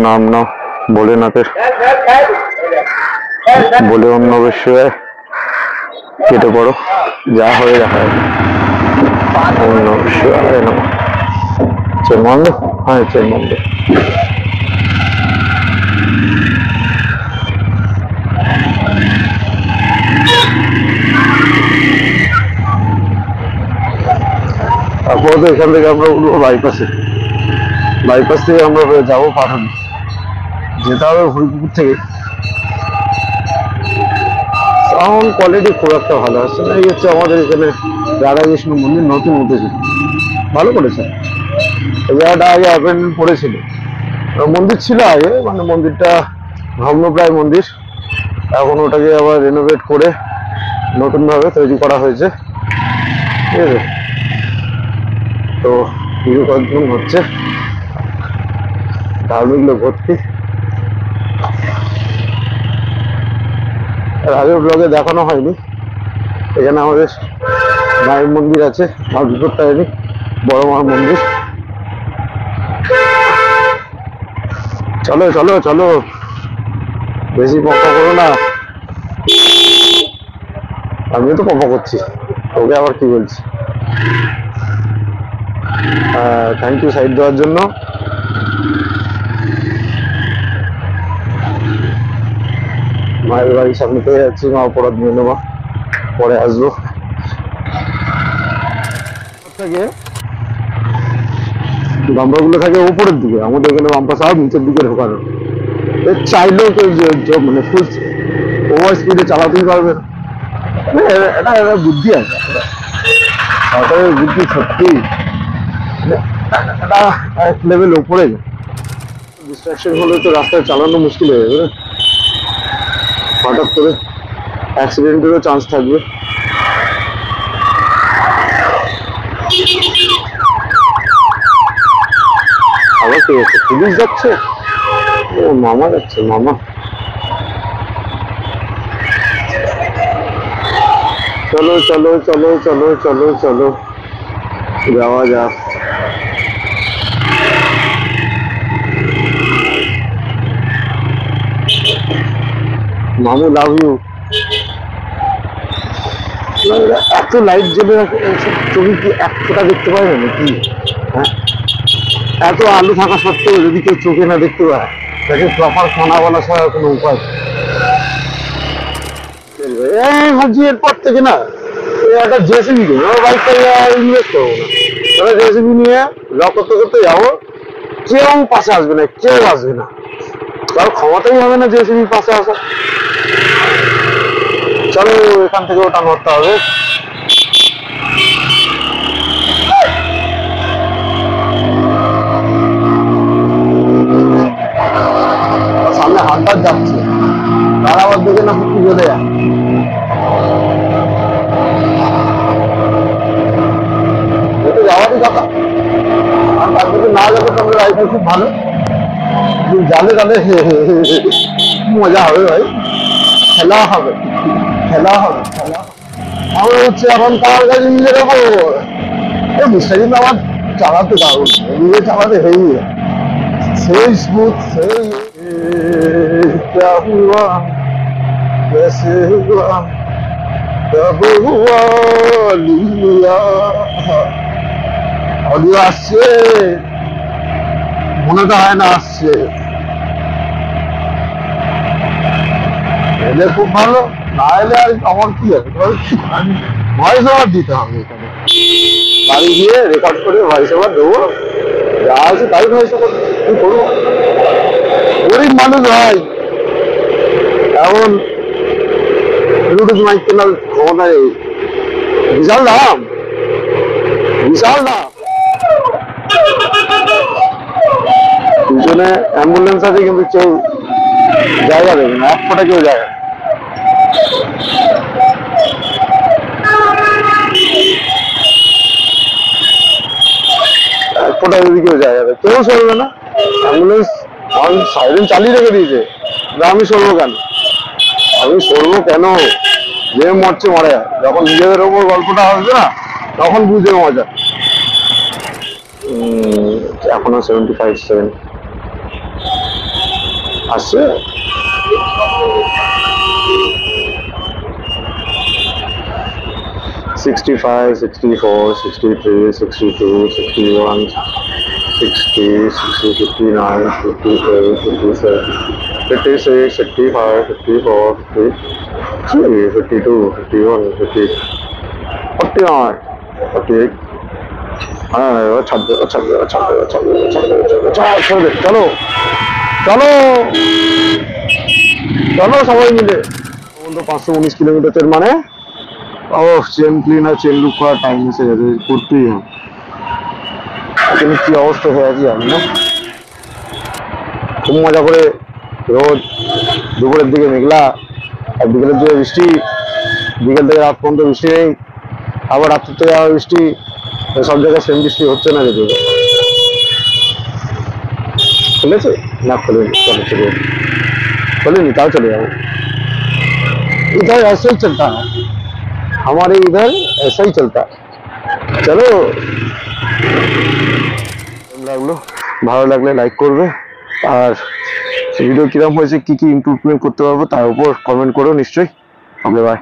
नाम ना भोलेनाथेर बोले ओम नमः शिवाय केटे पड़ो जा हो रहा है। ओम नमः शिवाय नमः। चेमंद हाँ चेमंद আপাতত এখান থেকে আমরা উঠবো বাইপাসে। বাইপাস থেকে আমরা যাবো পাঠানি, যেতে হবে হরিপুর থেকে। সাউন্ড কোয়ালিটি খুব একটা ভালো আসছে না। এই হচ্ছে আমাদের এখানে রাধাকৃষ্ণ মন্দির নতুন উঠেছে, ভালো করেছে। এই জায়গাটা আগে অ্যাপয়েন্টমেন্ট পড়েছিল, মন্দির ছিল আগে, মানে মন্দিরটা ভগ্নপ্রায় মন্দির। এখন ওটাকে আবার রেনোভেট করে নতুনভাবে তৈরি করা হয়েছে, ঠিক আছে। তো পুজো কয়েকদিন হচ্ছে, ধার্মিক লোক ভর্তি। আগের ব্লগে দেখানো হয়নি, এখানে আমাদের মায়ের মন্দির আছে, মা বিপত্তারিণী বড় মার মন্দির। চলো চলো চলো, বেশি পক্কা করো না। আমি তো পক্কা করছি, ওকে আবার কি বলছি। থ্যাংক ইউ সাইড দেওয়ার জন্য। মায়ের বাড়ির সামনে পেয়ে যাচ্ছি, মা অপরাধ নিয়ে নেওয়া, পরে আসবো। বাম্পারগুলো থাকে উপরের দিকে, আমাদের এখানে বাম্পার সব নিচের দিকে ঢোকানো। চাইলেও কেউ মানে ফুল ওভার স্পিডে চালাতেই পারবে না। এটা একটা বুদ্ধি আছে, সরকারের বুদ্ধি সত্যি এটা এক লেভেল উপরে। ডিস্ট্রাকশন হলে তো রাস্তায় চালানো মুশকিল হয়ে যাবে, হঠাৎ করে অ্যাক্সিডেন্টেরও চান্স থাকবে। আবার কে যাচ্ছে? পুলিশ যাচ্ছে? ও মামা যাচ্ছে, মামা। চলো চলো চলো চলো চলো চলো যাওয়া যাক। মামু লাভ ইউ। এত লাইট জ্বলে রাখে, চোখে কি এক ফোঁটা দেখতে পাবে নাকি? হ্যাঁ, এত আলো থাকা সত্ত্বেও যদি কেউ চোখে না দেখতে পায়, তাকে প্রপার খানা বলা ছাড়া কোনো উপায়। ভাবছি এরপর থেকে না একটা জেসিবি কিনে আমার বাইকটা ইনভেস্ট করবো না, তাহলে জেসিবি নিয়ে লক করতে করতে যাবো, কেউ পাশে আসবে না, কেউ আসবে না, কারো ক্ষমতাই হবে না জেসিবি পাশে আসা। চলো এখান থেকে ওটা নড়তে হবে। সামনে হান্টার যাচ্ছে, তারা আবার দেখে না পুজো দেয়া। যাওয়ারই কথা, আর তার দিকে না যাবে তো আমাদের রাইফেল খুব ভালো, জানে তাহলে মজা হবে ভাই, খেলা হবে খেলা হবে খেলা। আমার হচ্ছে এখন কার কাছে নিজে দেবো, মিস্টার কিন্তু আমার চালাতে দারুণ, নিজে চালাতে হয়ে যায় সেই স্মুথ, সেই क्या हुआ कैसे हुआ कब हुआ लिया। অডিও আসছে, মনে তো হয় না আসছে, এলে খুব ভালো, না এলে আর আমার কি আছে, ভয়েস ওভার দিতে হবে এখানে, বাড়ি গিয়ে রেকর্ড করে ভয়েস ওভার দেবো, যা আছে তাই ভয়েস ওভার কি করবো। গরিব মানুষ ভাই, এখন ব্লুটুথ মাইক কেনার ক্ষমতা নেই, বিশাল দাম, বিশাল দাম। পিছনে অ্যাম্বুলেন্স আছে কিন্তু কেউ জায়গা দেবে না, এক ফোঁটা কেউ জায়গা। এক ফোঁটা যদি কেউ জায়গা দেবে, কেউ সরবে না। অ্যাম্বুলেন্স সাইরেন চালিয়ে রেখে দিয়েছে, আমি সরবো কেন, আমি সরবো কেন? যে মরছে মরে যায়, যখন নিজেদের ওপর গল্পটা আসবে না তখন বুঝে মজা। এখনো 75 সেকেন্ড। আসছে $65, $64, $63, $62, $61, $60, $60, $59, $58, $57, $56, $55, $54, $53, $52, $51, $50, $49, $48, চলো চলো চলো সবাই মিলে 519 কিলোমিটার মানে ও চেন ক্লিনার চেন লুক করার টাইম এসে গেছে, করতেই হবে। এখানে কি অবস্থা হয়ে আছে জানি না। খুব মজা করে রোদ, দুপুরের দিকে মেঘলা, আর বিকেলের দিকে বৃষ্টি, বিকেল থেকে রাত পর্যন্ত বৃষ্টি নেই, আবার রাত্র থেকে আবার বৃষ্টি। সব জায়গায় সেম বৃষ্টি হচ্ছে না যদি খুলেছে না খুলেনি, চলো চলে खोलेनी ताও चले जाओ। इधर ऐसे ही चलता है, हमारे इधर ऐसा ही चलता है। चलो লাগলো, ভালো লাগলে লাইক করবে, আর ভিডিও কিরকম হয়েছে, কি কি ইমপ্রুভমেন্ট করতে পারবো তার উপর কমেন্ট করো নিশ্চয়ই। Okay bye.